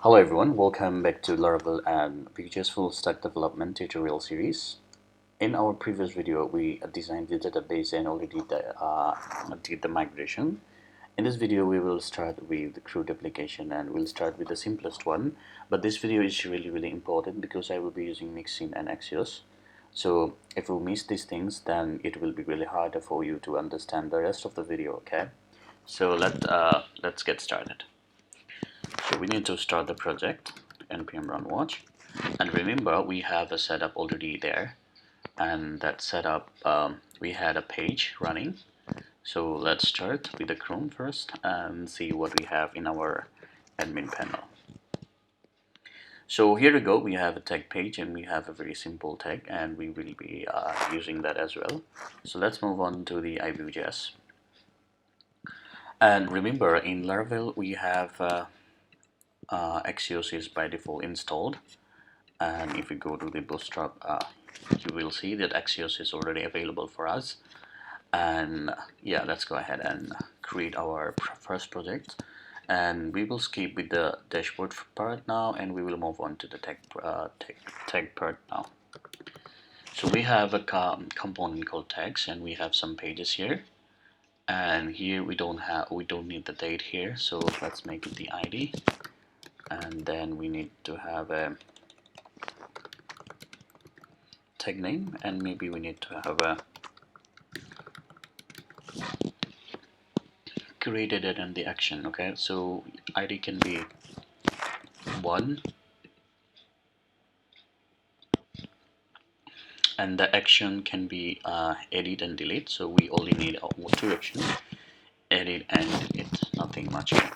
Hello everyone, welcome back to Laravel and Vue.js full stack development tutorial series. In our previous video, we designed the database and already did the migration. In this video, we will start with the CRUD application and we'll start with the simplest one. But this video is really important because I will be using Mixin and Axios. So if you miss these things, then it will be really hard for you to understand the rest of the video, okay? So let's get started. So we need to start the project, npm run watch, and remember we have a setup already there, and that setup we had a page running. So let's start with the Chrome first and see what we have in our admin panel. So here we go, we have a tag page and we have a very simple tag, and we will be using that as well. So let's move on to the iView.js. And remember, in Laravel we have Axios is by default installed, and if we go to the Bootstrap, you will see that Axios is already available for us. And yeah, let's go ahead and create our first project, and we will skip with the dashboard part now, and we will move on to the tag part now. So we have a component called tags, and we have some pages here, and here we don't need the date here, so let's make it the ID, and then we need to have a tag name, and maybe we need to have a created it and the action. Okay, so ID can be 1 and the action can be edit and delete, so we only need two actions, edit and delete, nothing much here.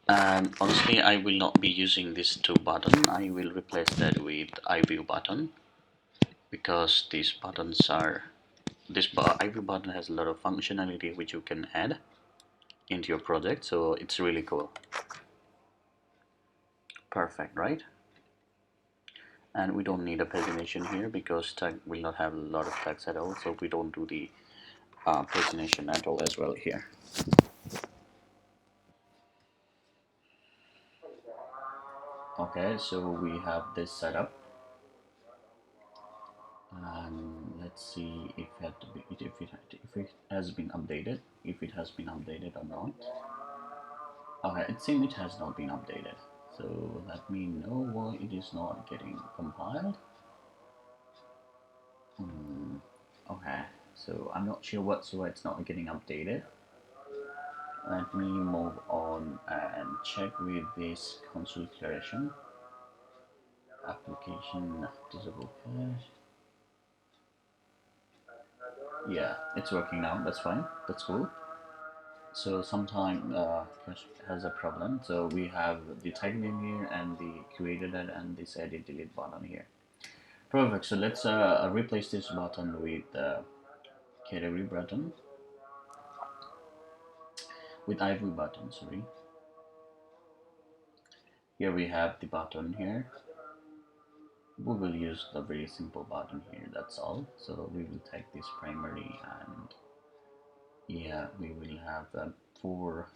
And honestly, I will not be using this two button. I will replace that with iView button, because these buttons are iView button has a lot of functionality which you can add into your project, so it's really cool. Perfect, right? And we don't need a pagination here because tag will not have a lot of tags at all, so we don't do the pagination at all as well here. Okay, so we have this setup, and let's see if it has been updated, or not. Okay, it seems it has not been updated, so let me know why it is not getting compiled. Okay, so I'm not sure why it's not getting updated. Let me move on and check with this console declaration. Application disable cache. Yeah, it's working now. That's fine. That's cool. So sometime cache has a problem. So we have the tag name here and the created and this edit delete button here. Perfect. So let's replace this button with the category button, with iView button. Sorry. Here we have the button here. We will use the very simple button here, that's all. So we will take this primary, and yeah, we will have for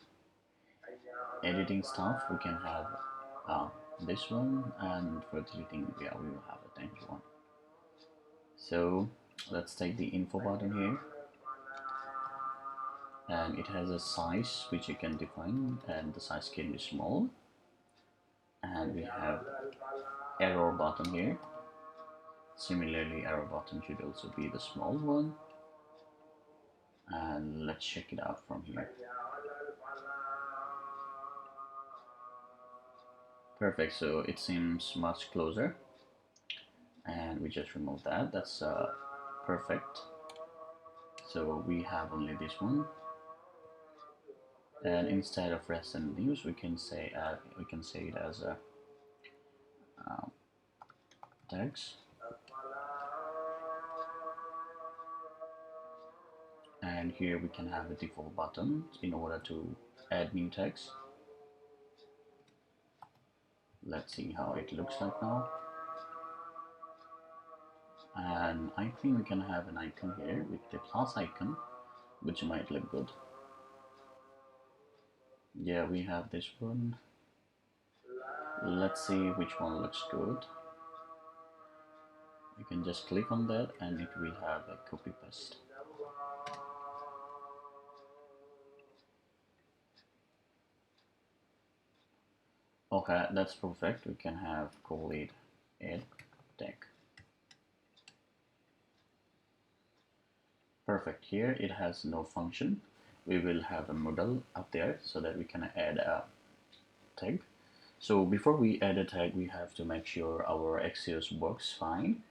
editing stuff we can have this one, and for deleting, yeah, we will have a tiny one. So let's take the info button here, and it has a size which you can define, and the size can be small. And we have error button here. Similarly, arrow button should also be the small one, and let's check it out from here. Perfect, so it seems much closer, and we just remove that. That's perfect. So we have only this one, and instead of rest and news, we can say it as a tags. And here we can have a default button in order to add new tags. Let's see how it looks like now. And I think we can have an icon here with the plus icon, which might look good. Yeah, we have this one. Let's see which one looks good. You can just click on that and it will have a copy paste. Okay, that's perfect. We can have call it add tag. Perfect. Here it has no function. We will have a model up there so that we can add a tag. So before we add a tag, we have to make sure our Axios works fine.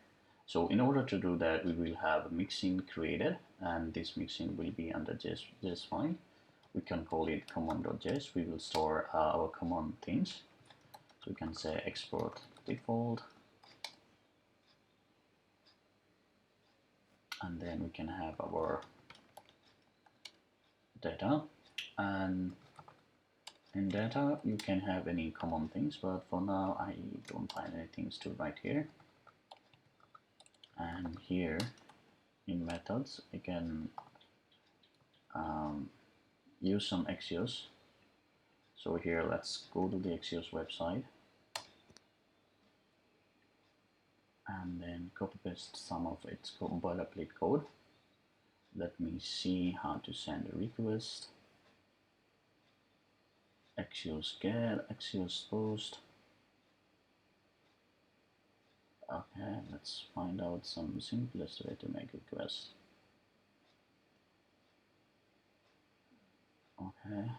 So in order to do that, we will have a Mixin created, and this Mixin will be under JS file. We can call it command.js. We will store our command things. So we can say export default, and then we can have our data, and in data you can have any common things, but for now I don't find any things to write here. And here in methods I can use some Axios. So here let's go to the Axios website and then copy paste some of its boilerplate code. Let me see how to send a request. Axios get, Axios post. Okay, let's find out some simplest way to make requests. Okay.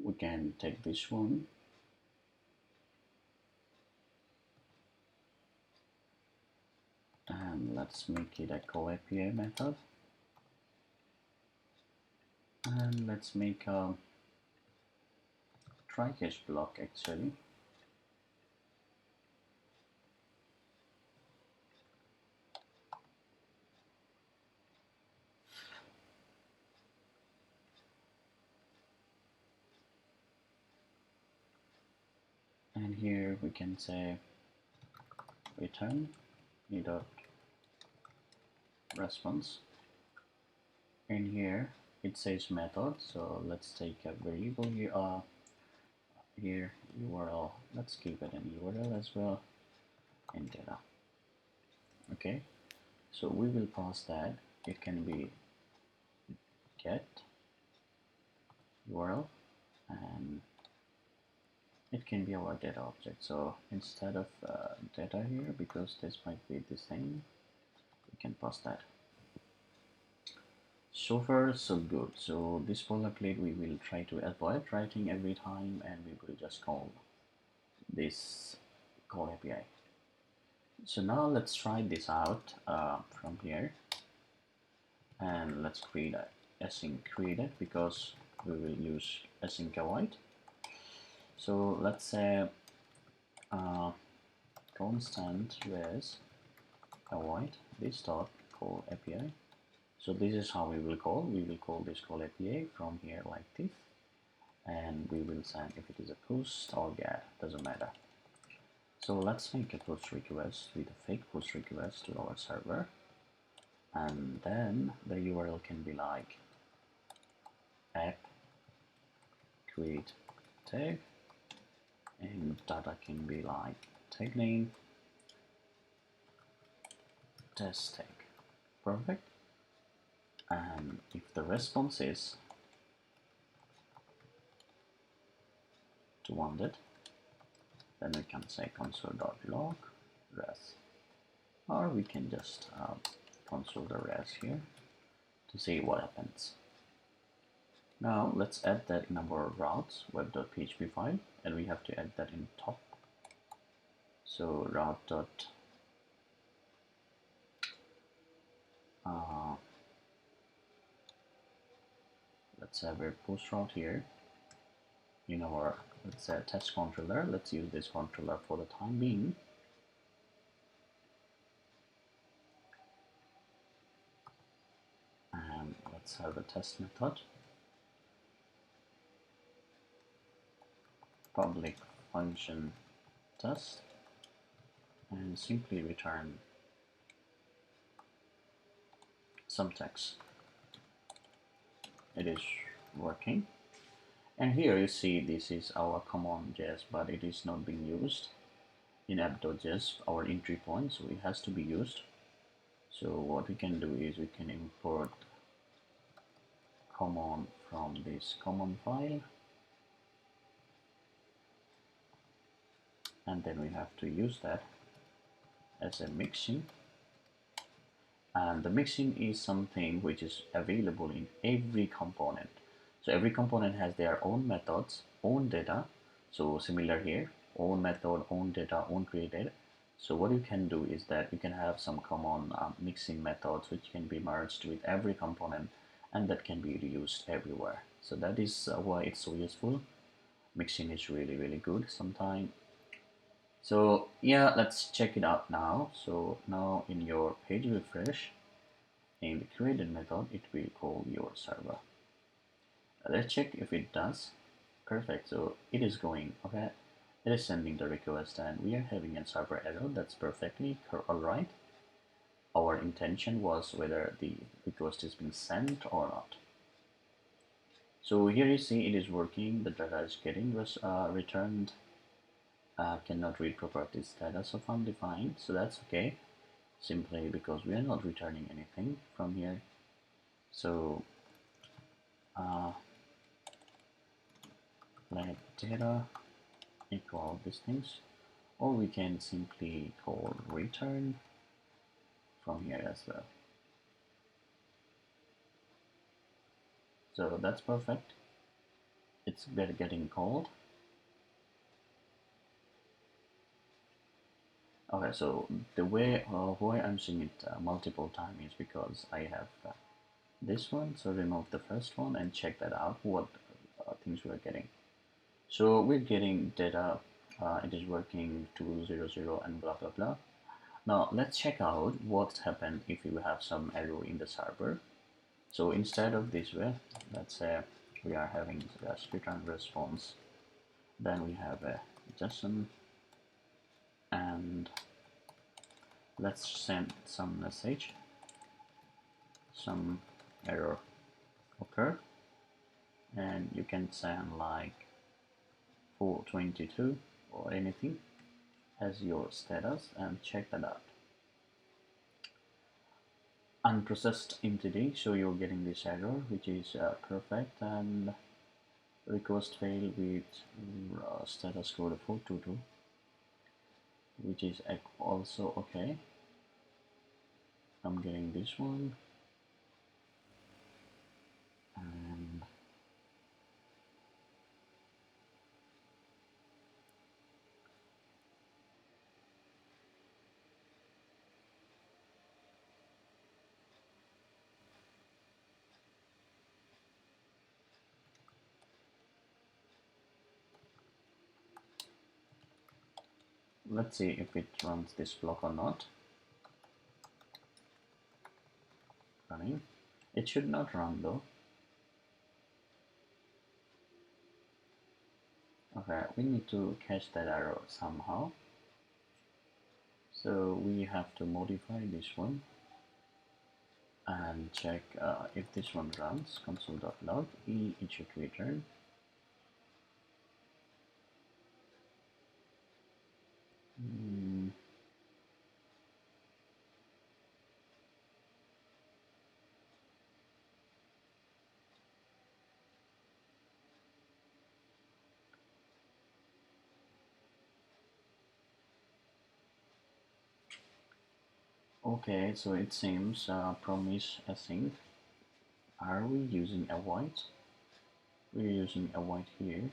We can take this one and let's make it a call API method, and let's make a try catch block actually. And here we can say return dot response. And here it says method, so let's take a variable here, here URL. Let's give it an URL as well, and data. Okay, so we will pass that. It can be get URL, and it can be our data object. So instead of data here, because this might be the same, we can pass that. So far so good. So this boilerplate we will try to avoid writing every time, and we will just call this call API. So now let's try this out from here, and let's create a async created because we will use async avoid. So let's say constant res avoid this dot call API. So this is how we will call. We will call this call API from here like this, and we will send if it is a post or get, doesn't matter. So let's make a post request with a fake post request to our server, and then the URL can be like app create tag, and data can be like tag name test tag. Perfect. And if the response is to wanted, then we can say console.log res, or we can just console the res here to see what happens. Now let's add that in our routes web.php file, and we have to add that in top. So route dot let's have a push route here in our, let's say, test controller. Let's use this controller for the time being. And let's have a test method, public function test, and simply return some text. It is working. And here you see this is our common.js, but it is not being used in app.js, our entry point, so it has to be used. So what we can do is we can import common from this common file, and then we have to use that as a mixin. And the mixin is something which is available in every component. So every component has their own methods, own data. So similar here, own method, own data, own created. So what you can do is that you can have some common mixin methods which can be merged with every component, and that can be reused everywhere. So that is why it's so useful. Mixin is really good sometimes. So yeah, let's check it out now. So now in your page refresh, in the created method, it will call your server. Let's check if it does. Perfect. So it is going. Okay, it is sending the request, and we are having a server error. That's perfectly all right. Our intention was whether the request is being sent or not. So here you see it is working. The data is getting returned. Cannot read property status of undefined. So that's okay. Simply because we are not returning anything from here. So let data equal these things, or we can simply call return from here as well. So that's perfect. It's getting called. Okay, so the way why I'm seeing it multiple times is because I have this one. So remove the first one and check that out, what things we're getting. So we're getting data, it is working 200 and blah blah blah. Now let's check out what happened if you have some error in the server. So instead of this way, let's say we are having just return response, then we have a JSON, and let's send some message, some error occurred, and you can send like 422 or anything as your status, and check that out. Unprocessed entity, so you're getting this error, which is perfect, and request failed with status code 422, which is also okay. I'm getting this one, and let's see if it runs this block or not. Running. It should not run though. Okay, we need to catch that error somehow. So we have to modify this one and check if this one runs. Console.log, it should return. Okay, so it seems promise async. Are we using a white? We're using a white here,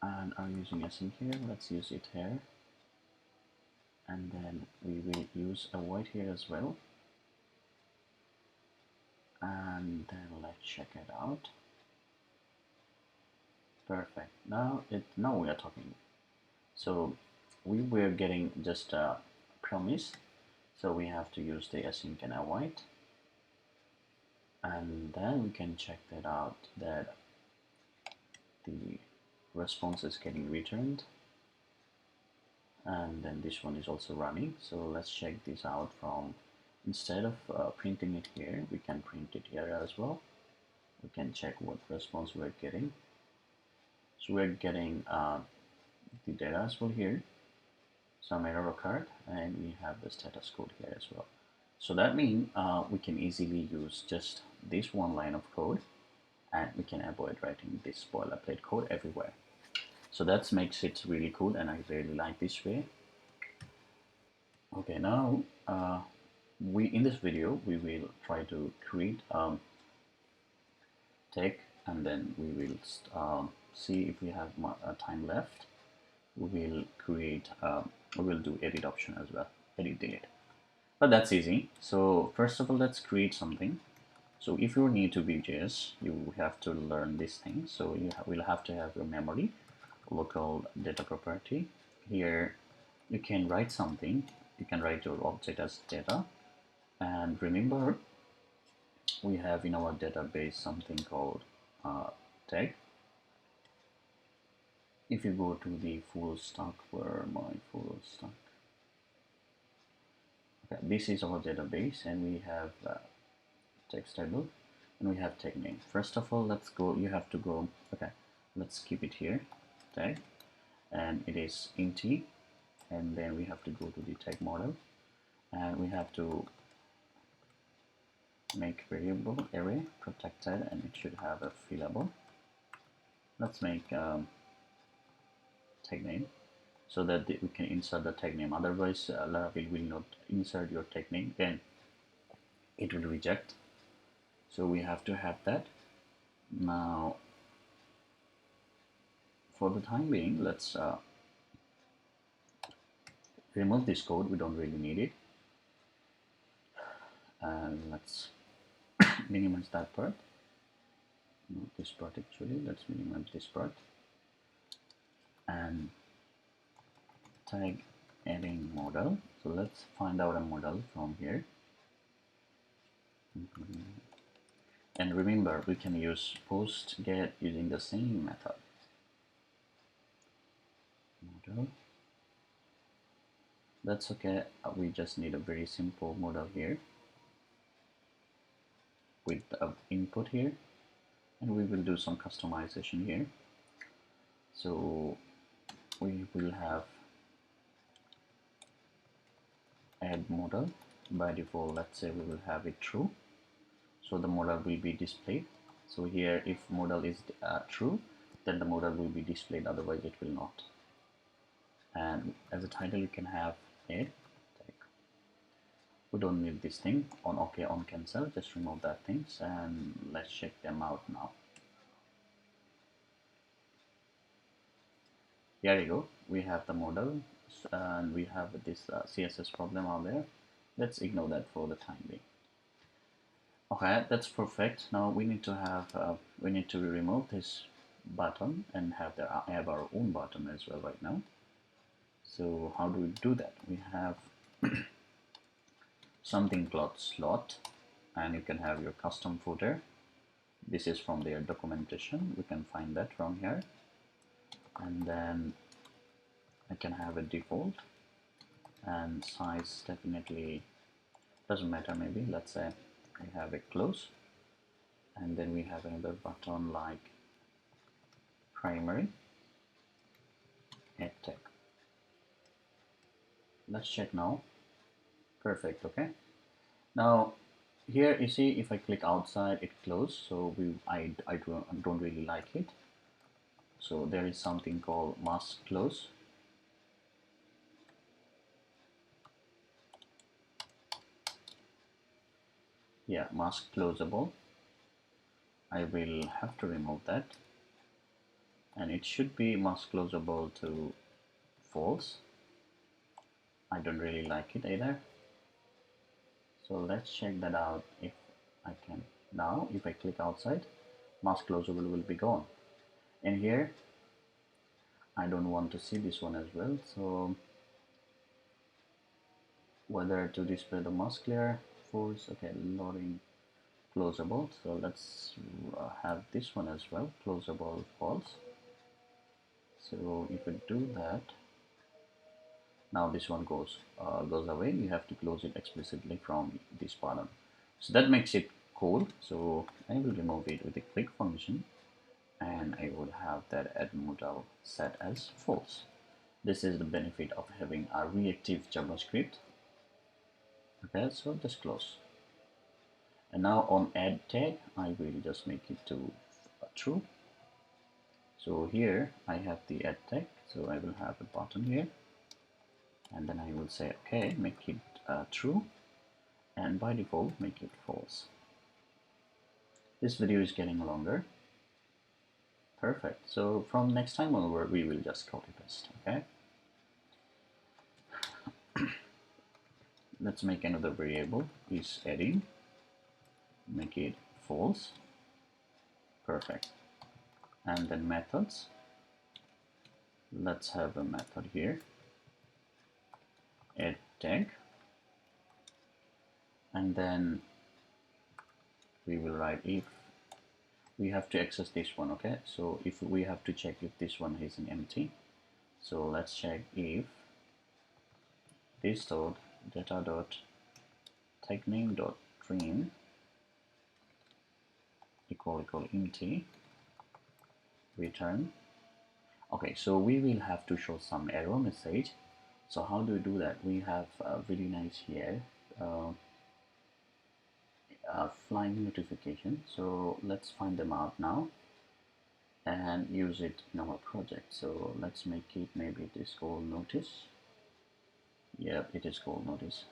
and are using async here. Let's use it here, and then we will use a white here as well. and then let's check it out. Perfect. Now we are talking. So we were getting just a promise, so we have to use the async and await, and then we can check that out that the response is getting returned, and then this one is also running. So let's check this out from, instead of printing it here, we can print it here as well. We can check what response we're getting. So we're getting the data as well here, some error occurred, and we have the status code here as well. So that means we can easily use just this one line of code, and we can avoid writing this boilerplate code everywhere. So that makes it really cool, and I really like this way. Okay, now in this video we will try to create tag, and then we will see if we have time left. We will create we will do edit option as well, edit delete, but that's easy. So first of all, let's create something. So if you're new to Vue.js, you have to learn this thing. So you will have to have your memory, local data property. Here you can write something. You can write your object as data, and remember we have in our database something called tag. If you go to the full stack, where my full stack, okay, this is our database, and we have text table, and we have tag name. First of all, let's go, you have to go, okay, let's keep it here, tag, and it is int, and then we have to go to the tag model, and we have to make variable array protected, and it should have a fillable. Let's make tag name, so that we can insert the tag name. Otherwise Laravel will not insert your tag name, then it will reject. So we have to have that. Now for the time being, let's remove this code, we don't really need it, and let's minimize that part, not this part actually, let's minimize this part, and tag adding model. So let's find out a model from here, and remember we can use post get using the same method. Model, that's okay, we just need a very simple model here with the input here, and we will do some customization here. So we will have add model. By default, let's say we will have it true, so the model will be displayed. So here, if model is true, then the model will be displayed, otherwise it will not. And as a title, you can have add tag. We don't need this thing on OK, on cancel, just remove that things, and let's check them out now. Here you go, we have the model, and we have this CSS problem out there. Let's ignore that for the time being. Okay, that's perfect. Now we need to have we need to remove this button and have our own button as well right now. So how do we do that? We have something called slot, and you can have your custom footer. This is from their documentation, we can find that from here, and then I can have a default, and size definitely doesn't matter. Maybe let's say I have a close, and then we have another button like primary add tag. Let's check now. Perfect. Okay, now here you see if I click outside it close, so I don't really like it. So there is something called mask close. Yeah, mask closable. I will have to remove that, and it should be mask closable to false. I don't really like it either. So let's check that out if I can Now if I click outside, mask closable will be gone. And here I don't want to see this one as well, so whether to display the mask layer force, okay, loading closable, so let's have this one as well, closable false. So if we do that, now this one goes away. You have to close it explicitly from this button, so that makes it cool. So I will remove it with the click function, and I would have that add modal set as false. This is the benefit of having a reactive JavaScript. Okay, so just close. And now on add tag, I will just make it to true. So here I have the add tag, so I will have a button here, and then I will say okay, make it true, and by default make it false. This video is getting longer. Perfect. So from next time onward, we will just copy paste. Okay. Let's make another variable is adding. Make it false. Perfect. And then methods. Let's have a method here. Add tag. And then we will write if we have to access this one. Okay. So if we have to check if this one is an empty. So let's check if this dot data dot tag name dot stream equal empty return. Okay, so we will have to show some error message. So how do we do that? We have really nice here flying notification. So let's find them out now and use it in our project. So let's make it, maybe it is called notice. Yep, it is called notice.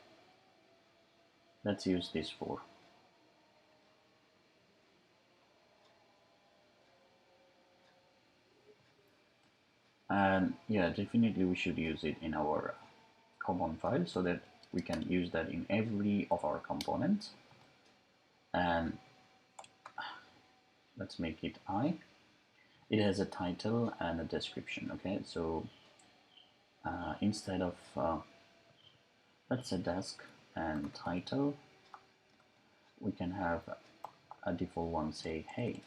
Let's use this for. And yeah, definitely we should use it in our common file so that we can use that in every of our components. And let's make it I. It has a title and a description. Okay, so instead of let's say desk and title, we can have a default one say hey,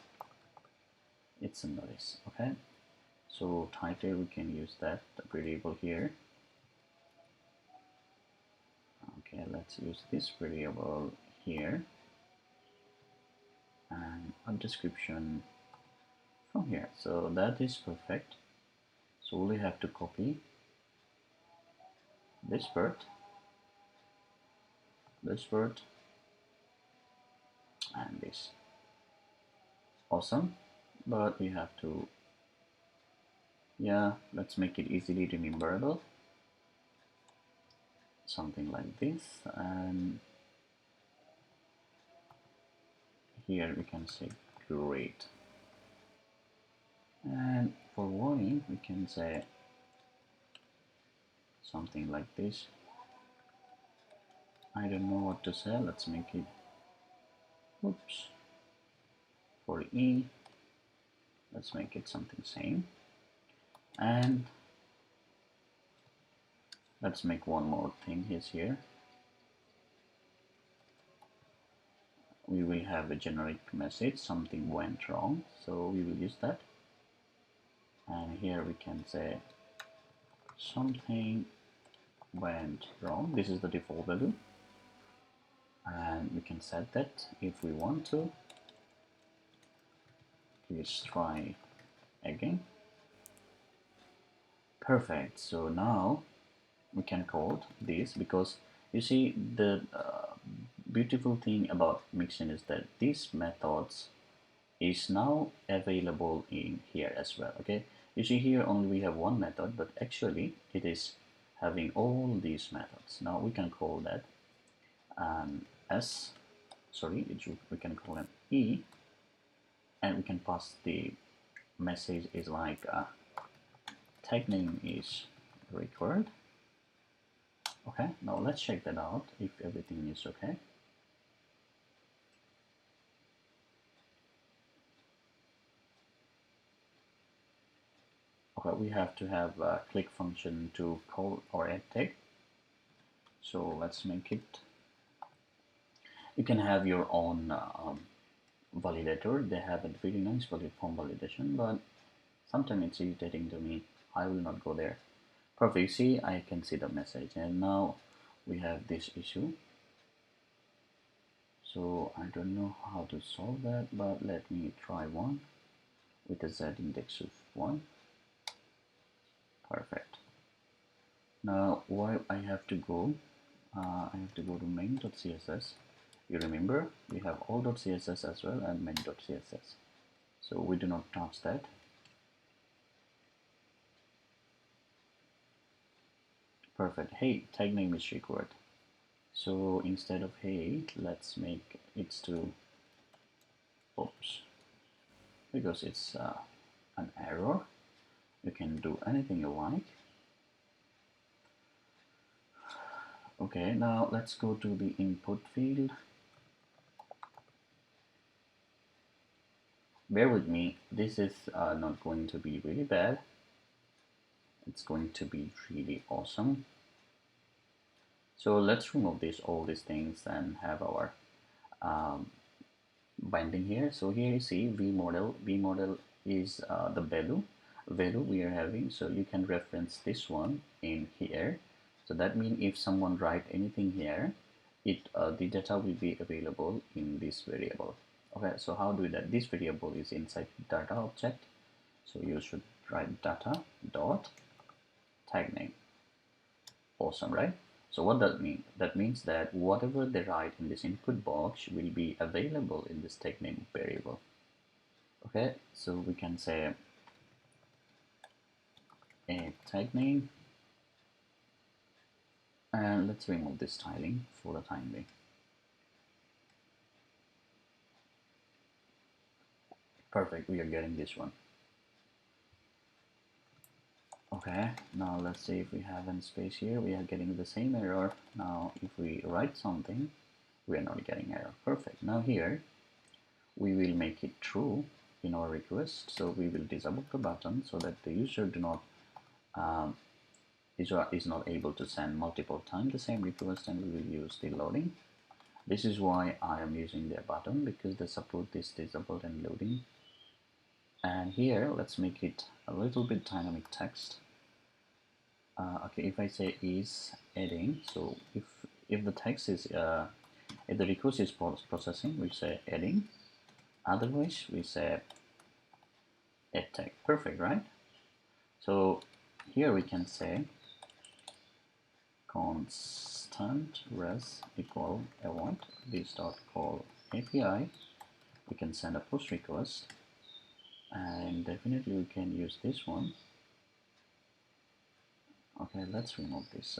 it's a notice. Okay, so title, we can use that variable here. Okay, let's use this variable here, and a description from here. So that is perfect. So we have to copy this word, and this. Awesome. But we have to, yeah, let's make it easily rememberable. Something like this, and here we can say great. And for warning, we can say something like this. I don't know what to say. Let's make it, oops. For E, let's make it something same. And let's make one more thing here. We will have a generic message, something went wrong, so we will use that. And here we can say something went wrong. This is the default value, and we can set that if we want to. Let's try again. Perfect. So now we can code this, because you see the beautiful thing about Mixin is that these methods is now available in here as well. Okay, you see here only we have one method, but actually it is having all these methods. Now we can call that we can call them E, and we can pass the message is like tag name is required. Okay, now let's check that out if everything is okay. Okay, we have to have a click function to call our add tag. So let's make it. You can have your own validator. They have a very nice form validation, but sometimes it's irritating to me. I will not go there. Perfect. See, I can see the message, and now we have this issue. So I don't know how to solve that, but let me try one with a z index of 1. Perfect. Now why I have to go to main.css. You remember we have all.css as well and main.css. So we do not touch that. Perfect. Hey, tag name is required. So instead of hey, let's make it to oops, because it's an error. You can do anything you like. Okay, now let's go to the input field. Bear with me, this is not going to be really bad. It's going to be really awesome. So let's remove all these things and have our binding here. So here you see vmodel. Vmodel is the value we are having. So you can reference this one in here. So that means if someone write anything here, the data will be available in this variable. Okay, so how do that? This variable is inside data object. So you should write data dot tag name. Awesome, right? So what does that mean? That means that whatever they write in this input box will be available in this tag name variable. Okay, so we can say a tag name, and let's remove this styling for the time being. Perfect, we are getting this one. Okay, now let's see if we have any space here. We are getting the same error. Now if we write something, we are not getting error. Perfect. Now here we will make it true in our request. So we will disable the button so that the user is not able to send multiple times the same request, and we will use the loading. This is why I am using their button, because they support this disabled and loading. And here let's make it a little bit dynamic text. Okay, if I say is adding, so if the text is if the request is processing, we say adding. Otherwise we say add tag. Perfect, right? So here we can say constant res equal await this dot call API. We can send a push request, and definitely we can use this one. Okay, let's remove this.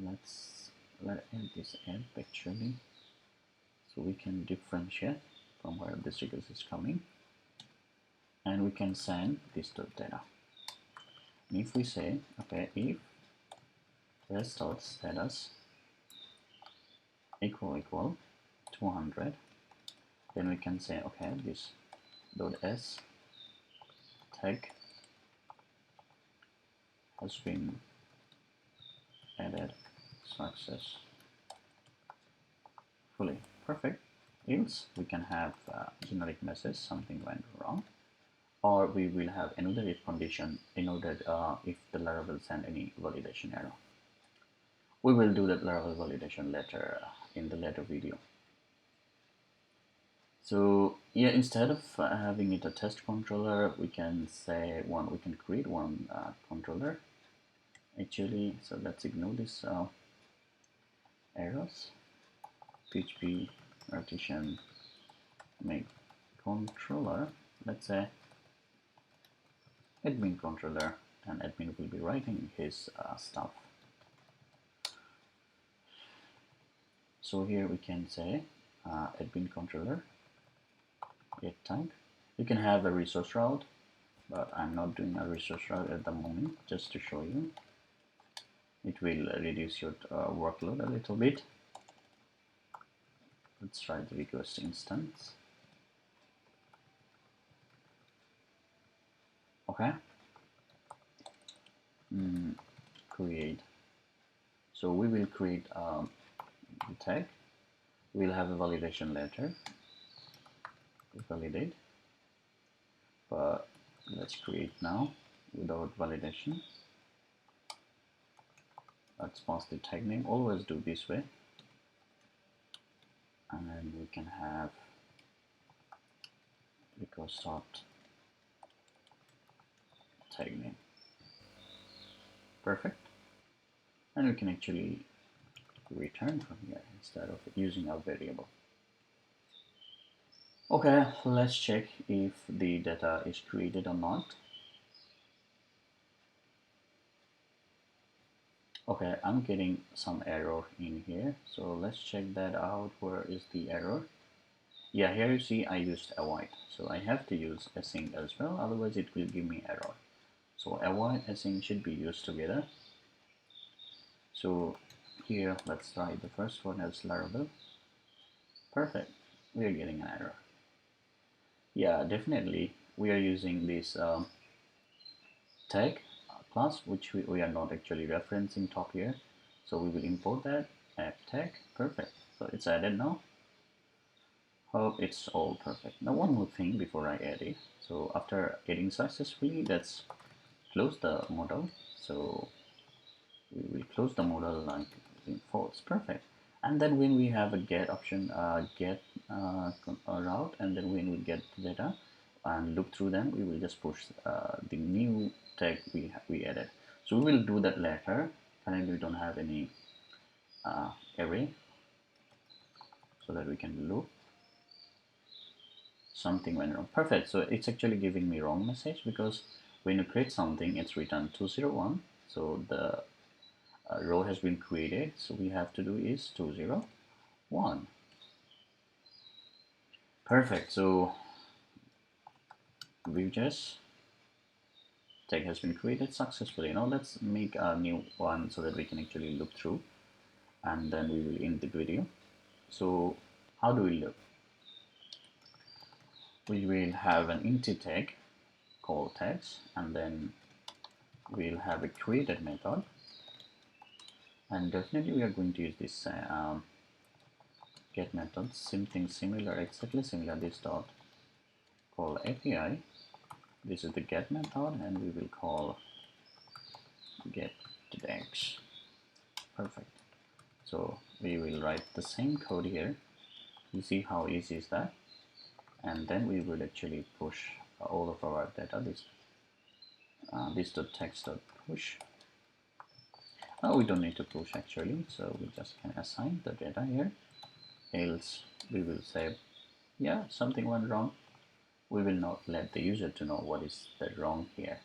Let's add this add actually, so we can differentiate from where this request is coming, and we can send this to data. And if we say okay, if res.status equal 200, then we can say okay, this dot s tag has been added successfully. Perfect. Else we can have generic message something went wrong, or we will have another if condition in order if the Laravel send any validation error. We will do that Laravel validation later in the later video. So yeah, instead of having it a test controller, we can say we can create one controller actually. So let's ignore this errors. PHP partition make controller, let's say admin controller, and admin will be writing his stuff. So here we can say admin controller get tag. You can have a resource route, but I'm not doing a resource route at the moment, just to show you. It will reduce your workload a little bit. Let's try the request instance. Okay. Create. So we will create the tag. We'll have a validation letter. Validate. But let's create now without validation. Let's pass the tag name. Always do this way. And then we can have record start tag name. Perfect. And we can actually return from here instead of using our variable. Okay, let's check if the data is created or not. Okay, I'm getting some error in here, so let's check that out. Where is the error? Yeah, here you see I used avoid, so I have to use async as well, otherwise it will give me error. So avoid async should be used together. So here let's try the first one as Laravel. Perfect, we are getting an error. Yeah, definitely we are using this tag class, which we are not actually referencing top here. So we will import that, add tag. Perfect, so it's added now. Hope it's all perfect. Now one more thing before I add it. So after adding successfully, let's close the model. So we will close the model like in false. Perfect. And then when we have a get option, get route, and then when we get the data and look through them, we will just push the new tag we added. So we will do that later. Currently we don't have any array, so that we can look. Something went wrong. Perfect. So it's actually giving me wrong message because when you create something, it's written 201. So the row has been created. So we have to do is 201. Perfect. So Vue.js tag has been created successfully. Now let's make a new one so that we can actually look through, and then we will end the video. So how do we look? We will have an empty tag called tags, and then we'll have a created method, and definitely we are going to use this get method, something similar, exactly similar, this dot call API. This is the get method, and we will call get tags. Perfect. So we will write the same code here. You see how easy is that? And then we will actually push all of our data. This text.push. We don't need to push actually, so we just can assign the data here. Else we will say, yeah, something went wrong. We will not let the user to know what is the wrong here.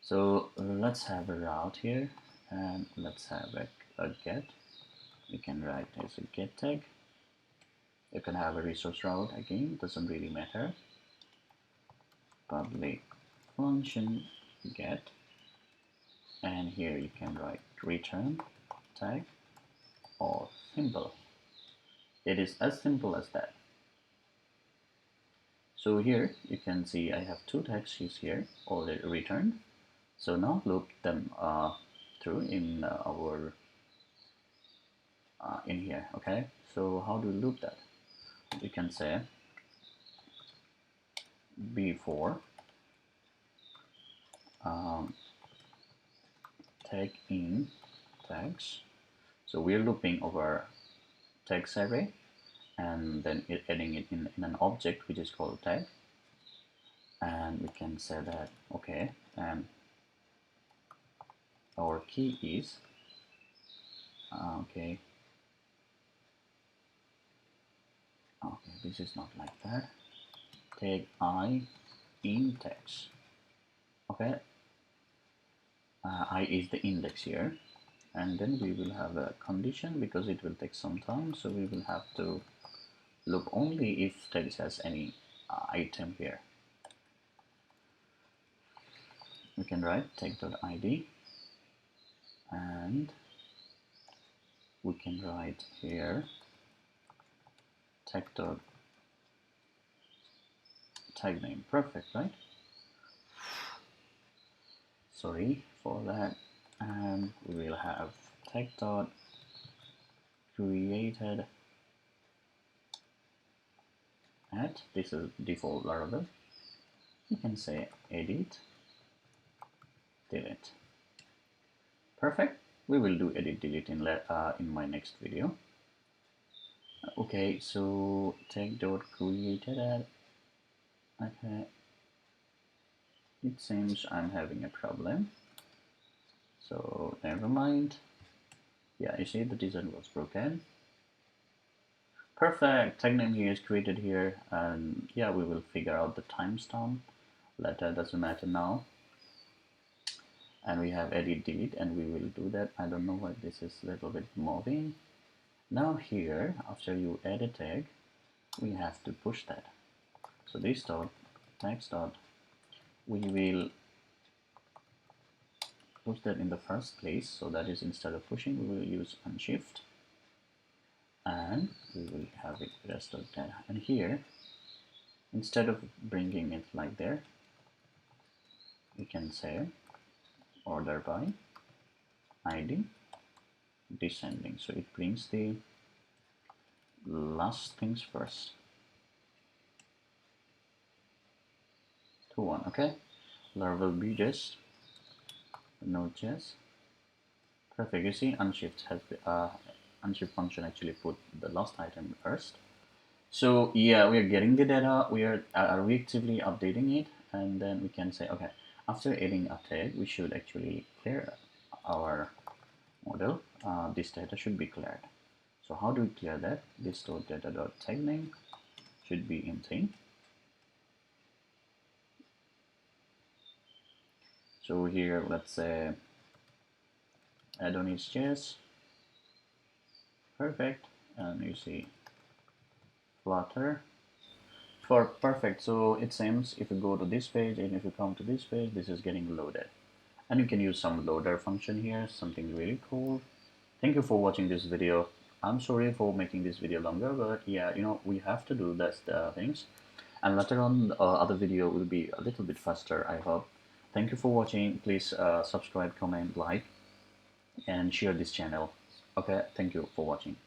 So let's have a route here, and let's have a get. We can write as a get tag. You can have a resource route again, doesn't really matter. Public function get, and here you can write return tag or symbol. It is as simple as that. So here you can see I have two tags here already returned. So now loop them through in our in here. Okay, so how do we loop that? We can say before tag in tags. So we're looping over tags array, and then adding it in an object which is called tag, and we can say that okay, and our key is okay, this is not like that. Tag I in tags. Okay, I is the index here, and then we will have a condition because it will take some time, so we will have to look only if tags has any item here. We can write tag.id, and we can write here tag name. Perfect, right? sorry for that, and we will have tag dot created at, this is default Laravel. You can say edit delete. Perfect. We will do edit delete in my next video. Okay, so tag dot created at, okay, it seems I'm having a problem, so never mind. Yeah, you see the design was broken. Perfect. Tag name here is created here, and yeah, we will figure out the timestamp later, doesn't matter now. And we have edit delete, and we will do that. I don't know why this is a little bit moving. Now here, after you add a tag, we have to push that. So this dot, next dot, we will push that in the first place. So that is, instead of pushing, we will use unshift, and we will have it rest of that. And here, instead of bringing it like there, we can say order by ID descending. So it brings the last things first to 1. Okay, Laravel Vue.js, Node.js. Perfect. You see, unshift has unshift function actually put the last item first. So yeah, we are getting the data. We are reactively updating it, and then we can say, okay, after adding a tag, we should actually clear our model. This data should be cleared. So how do we clear that? This data.tag name should be empty. So here, let's say Adonis.js. Perfect. And you see flutter for perfect. So it seems if you go to this page and if you come to this page, this is getting loaded. And you can use some loader function here, something really cool. Thank you for watching this video. I'm sorry for making this video longer, but yeah, you know, we have to do this things. And later on, other video will be a little bit faster, I hope. Thank you for watching. Please subscribe, comment, like, and share this channel. Okay, thank you for watching.